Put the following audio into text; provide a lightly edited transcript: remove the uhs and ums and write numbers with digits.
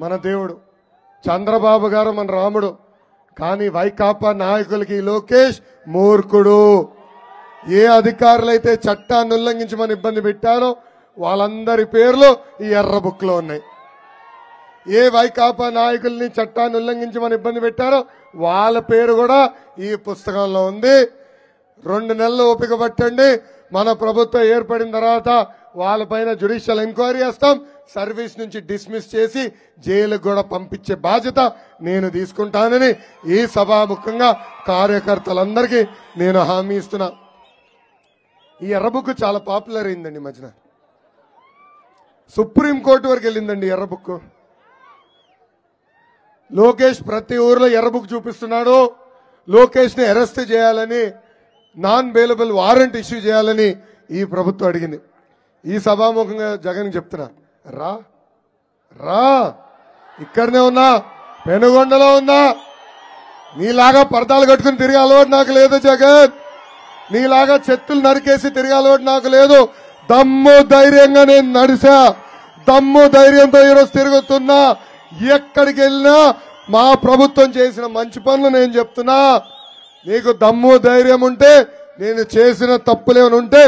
మన దేవుడు, చంద్రబాబు గారు మన రాముడు. కానీ వైకాపా నాయకులకి లోకేష్ మూర్ఖుడు. ఏ అధికారులైతే చట్టాన్ని ఉల్లంఘించమని ఇబ్బంది పెట్టారో వాళ్ళందరి పేర్లు ఈ ఎర్ర బుక్ లో ఉన్నాయి. ఏ వైకాపా నాయకుల్ని చట్టాన్ని ఉల్లంఘించమని ఇబ్బంది పెట్టారో వాళ్ళ పేరు కూడా ఈ పుస్తకంలో ఉంది. 2 నెలలు ఓపిక పట్టండి. మన ప్రభుత్వం ఏర్పడిన తర్వాత వాళ్ళపైన జ్యుడిషియల్ ఎంక్వైరీ చేస్తాం. సర్వీస్ నుంచి డిస్మిస్ చేసి జైలుకు కూడా పంపించే బాధ్యత నేను తీసుకుంటానని ఈ సభాముఖంగా కార్యకర్తలందరికీ నేను హామీ ఇస్తున్నా. ఈ ఎర్రబుక్ చాలా పాపులర్ అయిందండి. మధ్యన సుప్రీంకోర్టు వరకు వెళ్ళిందండి ఎర్రబుక్. లోకేష్ ప్రతి ఊర్లో ఎర్రబుక్ చూపిస్తున్నాడు. లోకేష్ ని అరెస్ట్ చేయాలని, నాన్ బెయిలబుల్ వారెంట్ ఇష్యూ చేయాలని ఈ ప్రభుత్వం అడిగింది. ఈ సభాముఖంగా జగన్ చెప్తున్నా, రా రా, ఇక్కడనే ఉన్నా, పెనుగొండలో ఉన్నా. నీలాగా పరదాలు కట్టుకుని తిరిగే అలవాటు నాకు లేదు జగన్. నీలాగా చెట్టులు నరికేసి తిరిగే అలవాటు నాకు లేదు. దమ్ము ధైర్యంగా నేను నడిచా, దమ్ము ధైర్యంతో ఈరోజు తిరుగుతున్నా. ఎక్కడికి వెళ్ళినా మా ప్రభుత్వం చేసిన మంచి పనులు నేను చెప్తున్నా. నీకు దమ్ము ధైర్యం ఉంటే, నేను చేసిన తప్పులేమని ఉంటే